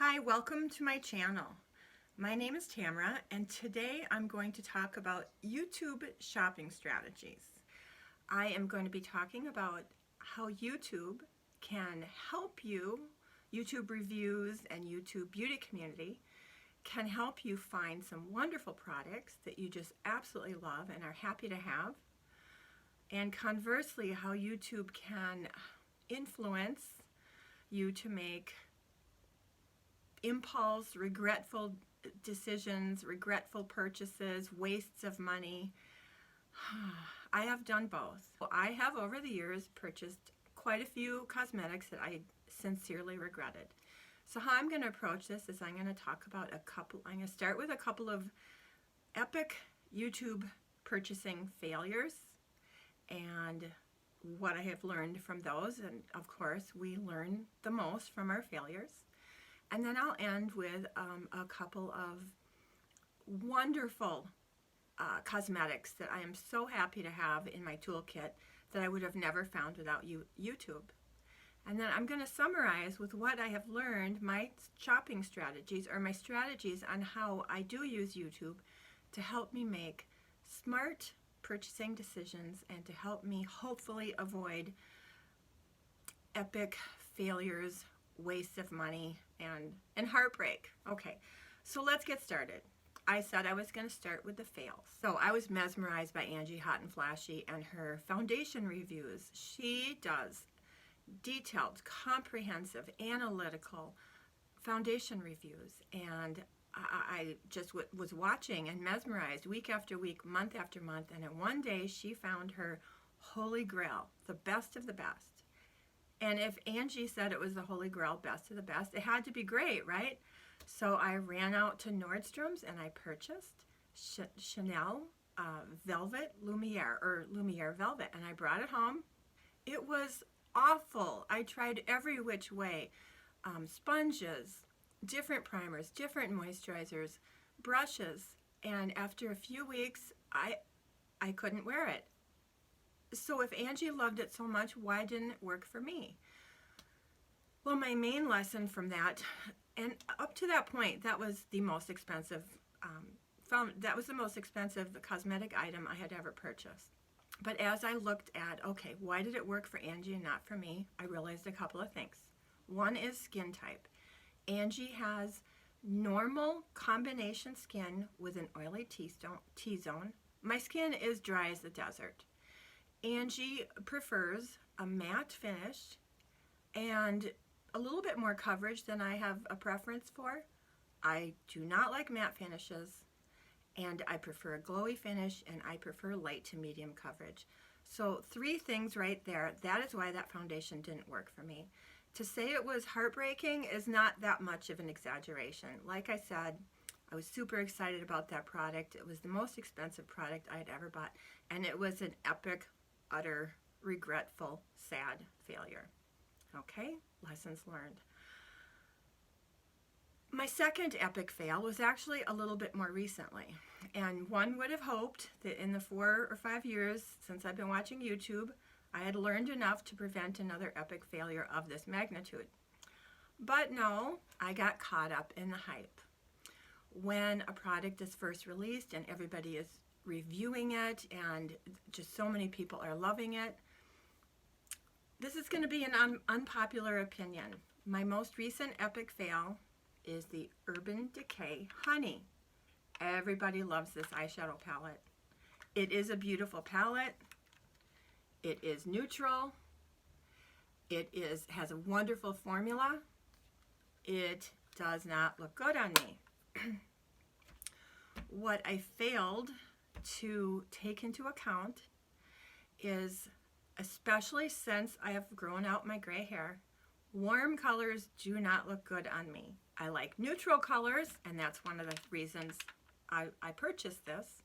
Hi, welcome to my channel. My name is Tamara, and today I'm going to talk about YouTube shopping strategies. I am going to be talking about how YouTube can help you, YouTube reviews and YouTube beauty community can help you find some wonderful products that you just absolutely love and are happy to have. And conversely, how YouTube can influence you to make impulse, regretful decisions, regretful purchases, wastes of money. I have done both. I have over the years purchased quite a few cosmetics that I sincerely regretted. So how I'm going to approach this is I'm going to talk about I'm going to start with a couple of epic YouTube purchasing failures and what I have learned from those. And of course, we learn the most from our failures. And then I'll end with a couple of wonderful cosmetics that I am so happy to have in my toolkit that I would have never found without YouTube. And then I'm going to summarize with what I have learned, my shopping strategies, or my strategies on how I do use YouTube to help me make smart purchasing decisions and to help me hopefully avoid epic failures, waste of money, and heartbreak. Okay, so let's get started. I said I was going to start with the fails. So I was mesmerized by Angie Hot and Flashy and her foundation reviews. She does detailed, comprehensive, analytical foundation reviews, and I just was watching and mesmerized week after week, month after month, and then one day she found her Holy Grail, the best of the best. And if Angie said it was the Holy Grail, best of the best, it had to be great, right? So I ran out to Nordstrom's and I purchased Chanel Velvet Lumiere, or Lumiere Velvet, and I brought it home. It was awful. I tried every which way. Sponges, different primers, different moisturizers, brushes, and after a few weeks, I couldn't wear it. So if Angie loved it so much, why didn't it work for me? Well, my main lesson from that, and up to that point, that was the most expensive, cosmetic item I had ever purchased. But as I looked at, okay, why did it work for Angie and not for me, I realized a couple of things. One is skin type. Angie has normal combination skin with an oily T-zone. My skin is dry as the desert. Angie prefers a matte finish and a little bit more coverage than I have a preference for. I do not like matte finishes, and I prefer a glowy finish, and I prefer light to medium coverage. So 3 things right there. That is why that foundation didn't work for me. To say it was heartbreaking is not that much of an exaggeration. Like I said, I was super excited about that product. It was the most expensive product I had ever bought, and it was an epic, utter, regretful, sad failure. Okay, lessons learned. My second epic fail was actually a little bit more recently, and one would have hoped that in the 4 or 5 years since I've been watching YouTube, I had learned enough to prevent another epic failure of this magnitude. But no, I got caught up in the hype. When a product is first released and everybody is reviewing it and just so many people are loving it, this is going to be an unpopular opinion. My most recent epic fail is the Urban Decay Honey. Everybody loves this eyeshadow palette. It is a beautiful palette. It is neutral. It has a wonderful formula. It does not look good on me. What I failed to take into account is, especially since I have grown out my gray hair, warm colors do not look good on me. I like neutral colors, and that's one of the reasons I purchased this.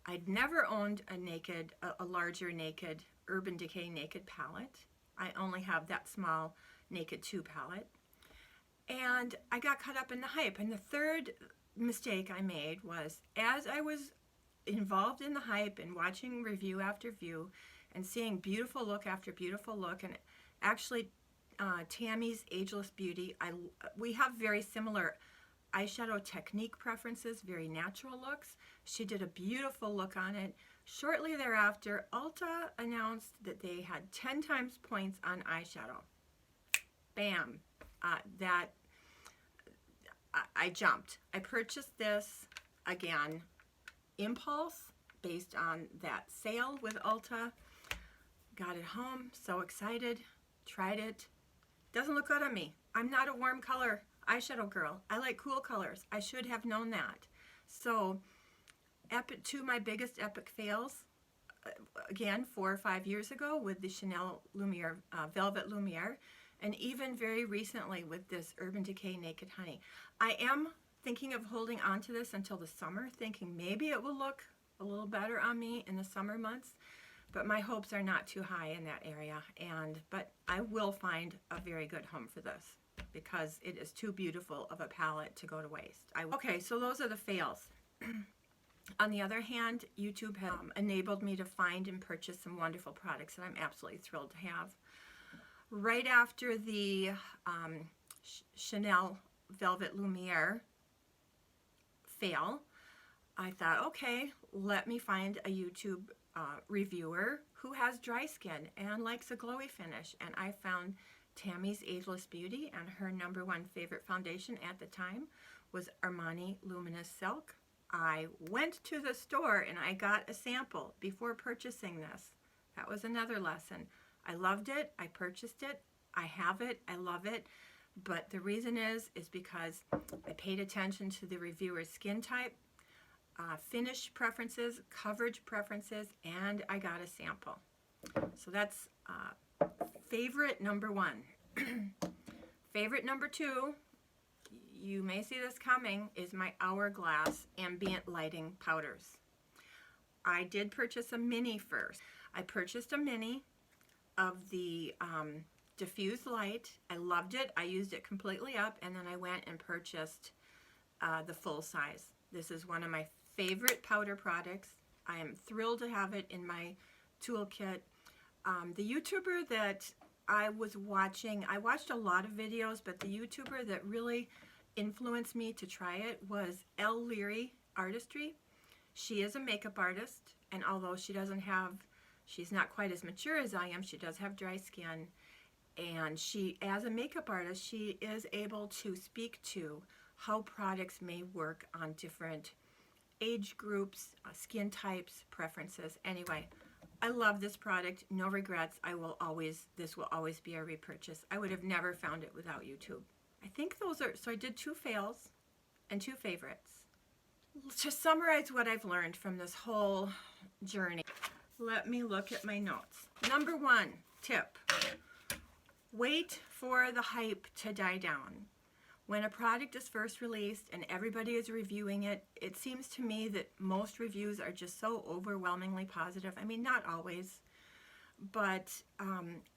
I'd never owned a larger naked Urban Decay Naked palette. I only have that small Naked 2 palette. And I got caught up in the hype. And the third mistake I made was, as I was involved in the hype and watching review after review and seeing beautiful look after beautiful look and actually Tammy's Ageless Beauty. We have very similar eyeshadow technique preferences, very natural looks. She did a beautiful look on it. Shortly thereafter, Ulta announced that they had 10 times points on eyeshadow. Bam. I jumped. I purchased this, again, impulse, based on that sale with Ulta. Got it home, so excited, tried it. Doesn't look good on me. I'm not a warm color eyeshadow girl. I like cool colors. I should have known that. So, two of my biggest epic fails, again, 4 or 5 years ago with the Chanel Lumiere, Velvet Lumiere, and even very recently with this Urban Decay Naked Honey. I am thinking of holding on to this until the summer, thinking maybe it will look a little better on me in the summer months, but my hopes are not too high in that area. But I will find a very good home for this because it is too beautiful of a palette to go to waste. Okay, so those are the fails. On the other hand, YouTube has enabled me to find and purchase some wonderful products that I'm absolutely thrilled to have. Right after the Chanel Velvet Lumiere fail, I thought, okay, let me find a YouTube reviewer who has dry skin and likes a glowy finish. And I found Tammy's Ageless Beauty, and her #1 favorite foundation at the time was Armani Luminous Silk. I went to the store and I got a sample before purchasing this. That was another lesson. I loved it. I purchased it. I have it. I love it. But the reason is because I paid attention to the reviewer's skin type, finish preferences, coverage preferences, and I got a sample. So that's favorite #1. Favorite #2, you may see this coming, is my Hourglass Ambient Lighting Powders. I did purchase a mini first. I purchased a mini of the diffuse light. I loved it. I used it completely up, and then I went and purchased the full size. This is one of my favorite powder products. I am thrilled to have it in my toolkit. The YouTuber that I was watching, I watched a lot of videos, but the YouTuber that really influenced me to try it was Elle Leary Artistry. She is a makeup artist, and although she's not quite as mature as I am, she does have dry skin. And she, as a makeup artist, she is able to speak to how products may work on different age groups, skin types, preferences. Anyway, I love this product. No regrets. This will always be a repurchase. I would have never found it without YouTube. I think so I did 2 fails and 2 favorites. To summarize what I've learned from this whole journey, let me look at my notes. #1 tip: wait for the hype to die down. When a product is first released and everybody is reviewing it, it seems to me that most reviews are just so overwhelmingly positive. I mean, not always, but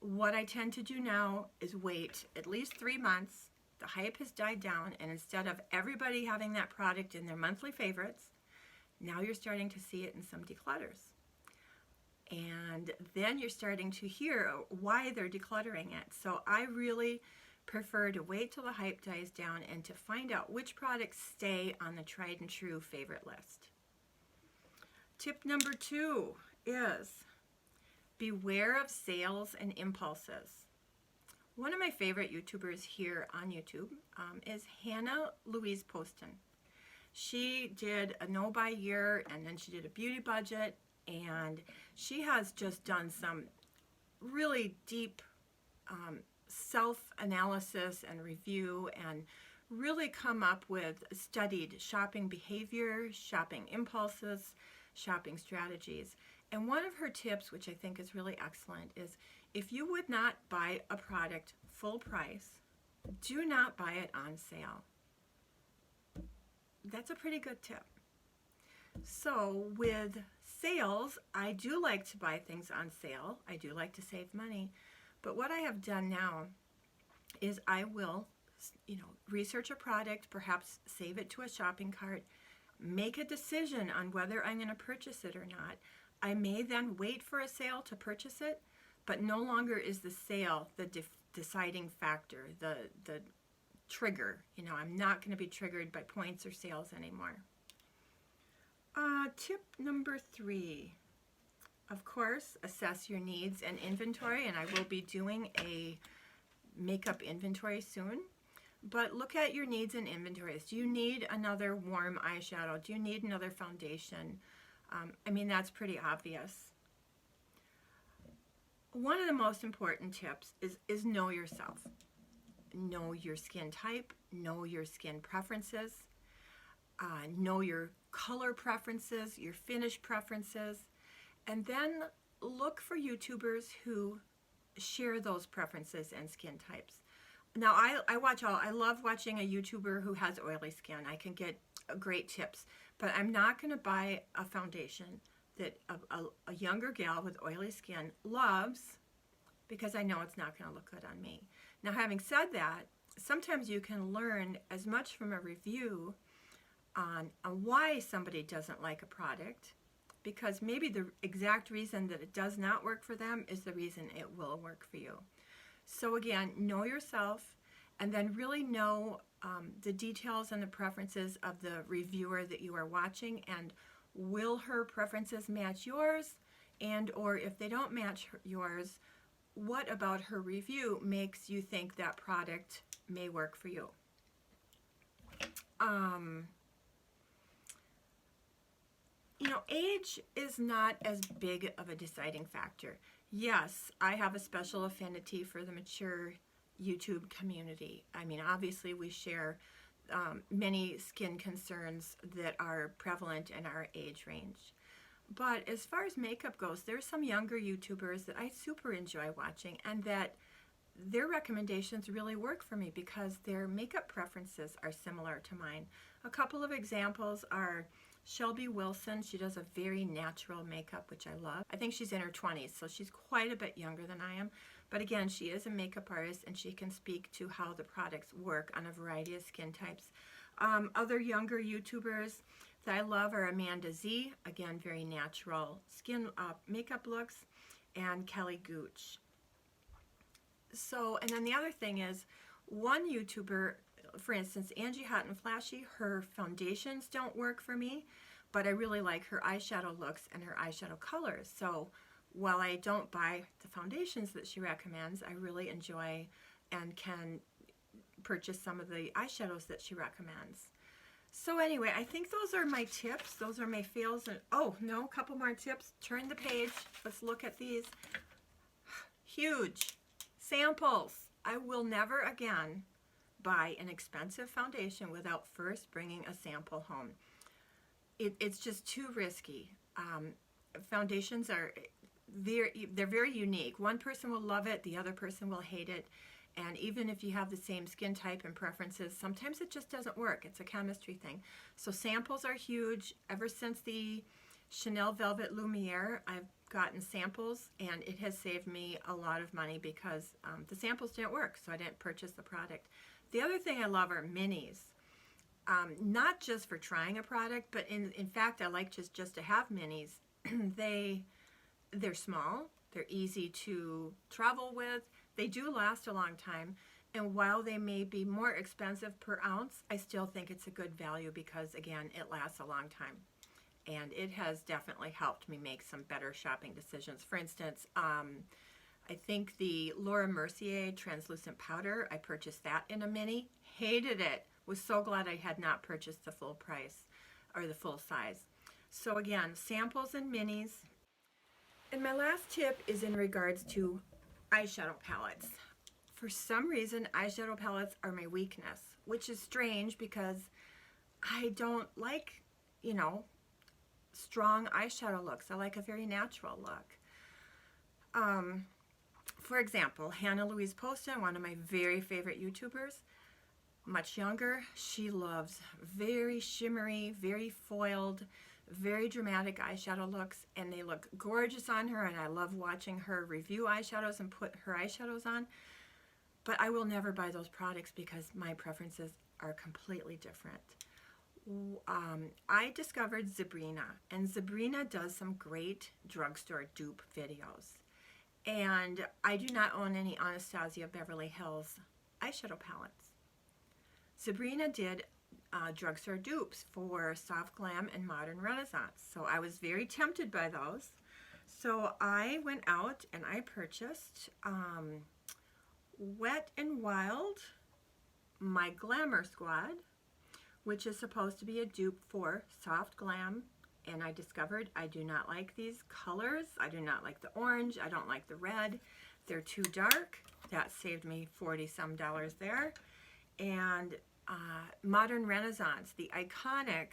what I tend to do now is wait at least 3 months. The hype has died down, and instead of everybody having that product in their monthly favorites, now you're starting to see it in some declutters. And then you're starting to hear why they're decluttering it. So I really prefer to wait till the hype dies down and to find out which products stay on the tried and true favorite list. Tip #2 is beware of sales and impulses. One of my favorite YouTubers here on YouTube is Hannah Louise Poston. She did a no-buy year, and then she did a beauty budget, and she has just done some really deep self-analysis and review, and really come up with studied shopping behavior, shopping impulses, shopping strategies. And one of her tips, which I think is really excellent, is if you would not buy a product full price, do not buy it on sale. That's a pretty good tip. So with sales, I do like to buy things on sale. I do like to save money. But what I have done now is I will, research a product, perhaps save it to a shopping cart, make a decision on whether I'm going to purchase it or not. I may then wait for a sale to purchase it, but no longer is the sale the deciding factor, the trigger. You know, I'm not going to be triggered by points or sales anymore. Tip number 3, of course, assess your needs and inventory, and I will be doing a makeup inventory soon. But look at your needs and inventories. Do you need another warm eyeshadow? Do you need another foundation? I mean, that's pretty obvious. One of the most important tips is know yourself. Know your skin type, know your skin preferences, know your color preferences, your finish preferences, and then look for YouTubers who share those preferences and skin types. Now, I love watching a YouTuber who has oily skin. I can get great tips, but I'm not going to buy a foundation that a younger gal with oily skin loves because I know it's not going to look good on me. Now, having said that, sometimes you can learn as much from a review on why somebody doesn't like a product, because maybe the exact reason that it does not work for them is the reason it will work for you. So again, know yourself, and then really know the details and the preferences of the reviewer that you are watching, and will her preferences match yours, and or if they don't match yours, what about her review makes you think that product may work for you? You know, age is not as big of a deciding factor. Yes, I have a special affinity for the mature YouTube community. I mean, obviously we share many skin concerns that are prevalent in our age range. But as far as makeup goes, there's some younger YouTubers that I super enjoy watching, and that their recommendations really work for me because their makeup preferences are similar to mine. A couple of examples are Shelby Wilson. She does a very natural makeup, which I love. I think she's in her 20s, so she's quite a bit younger than I am. But again, she is a makeup artist, and she can speak to how the products work on a variety of skin types. Other younger YouTubers that I love are Amanda Z, again, very natural skin makeup looks, and Kelly Gooch. So, and then the other thing is, one YouTuber, for instance, Angie Hot and Flashy, her foundations don't work for me, but I really like her eyeshadow looks and her eyeshadow colors. So while I don't buy the foundations that she recommends, I really enjoy and can purchase some of the eyeshadows that she recommends. So anyway, I think those are my tips. Those are my fails. And oh, no, a couple more tips. Turn the page. Let's look at these. Huge samples. I will never again buy an expensive foundation without first bringing a sample home. It's just too risky. Foundations are they're very unique. One person will love it, the other person will hate it, and even if you have the same skin type and preferences, sometimes it just doesn't work. It's a chemistry thing. So samples are huge. Ever since the Chanel Velvet Lumiere, I've gotten samples, and it has saved me a lot of money because the samples didn't work, so I didn't purchase the product. The other thing I love are minis. Not just for trying a product, but in fact, I like just to have minis. They're small, they're easy to travel with, they do last a long time, and while they may be more expensive per ounce, I still think it's a good value because, again, it lasts a long time. And it has definitely helped me make some better shopping decisions. For instance, I think the Laura Mercier translucent powder, I purchased that in a mini, hated it, was so glad I had not purchased the full price or the full size. So again, samples and minis. And my last tip is in regards to eyeshadow palettes. For some reason, eyeshadow palettes are my weakness, which is strange because I don't like, you know, strong eyeshadow looks. I like a very natural look. For example, Hannah Louise Poston, one of my very favorite YouTubers, much younger, she loves very shimmery, very foiled, very dramatic eyeshadow looks, and they look gorgeous on her, and I love watching her review eyeshadows and put her eyeshadows on. But I will never buy those products because my preferences are completely different. I discovered Sabrina, and Sabrina does some great drugstore dupe videos. And I do not own any Anastasia Beverly Hills eyeshadow palettes. Sabrina did drugstore dupes for Soft Glam and Modern Renaissance. So I was very tempted by those. So I went out and I purchased Wet n Wild, My Glamour Squad, which is supposed to be a dupe for Soft Glam. And I discovered I do not like these colors. I do not like the orange. I don't like the red. They're too dark. That saved me 40 some dollars there. And Modern Renaissance, the iconic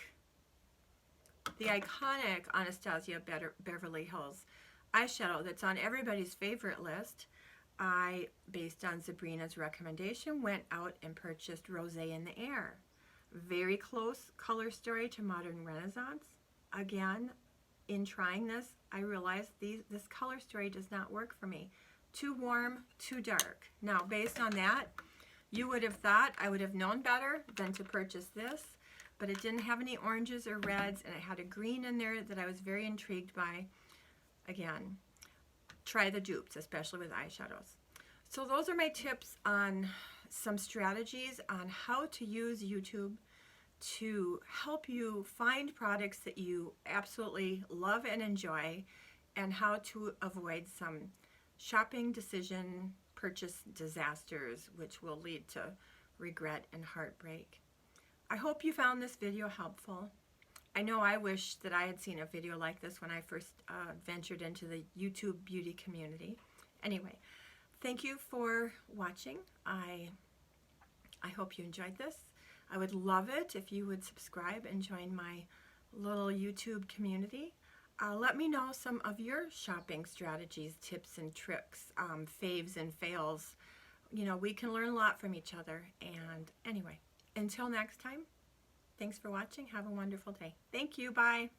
Anastasia Beverly Hills eyeshadow that's on everybody's favorite list. I, based on Sabrina's recommendation, went out and purchased Rosé in the Air. Very close color story to Modern Renaissance. Again, in trying this, I realized this color story does not work for me. Too warm, too dark. Now, based on that, you would have thought I would have known better than to purchase this, but it didn't have any oranges or reds, and it had a green in there that I was very intrigued by. Again, try the dupes, especially with eyeshadows. So those are my tips on some strategies on how to use YouTube to help you find products that you absolutely love and enjoy, and how to avoid some shopping decision purchase disasters which will lead to regret and heartbreak. I hope you found this video helpful. I know I wish that I had seen a video like this when I first ventured into the YouTube beauty community. Anyway, thank you for watching. I hope you enjoyed this. I would love it if you would subscribe and join my little YouTube community. Let me know some of your shopping strategies, tips and tricks, faves and fails. You know, we can learn a lot from each other. And anyway, until next time, thanks for watching. Have a wonderful day. Thank you. Bye.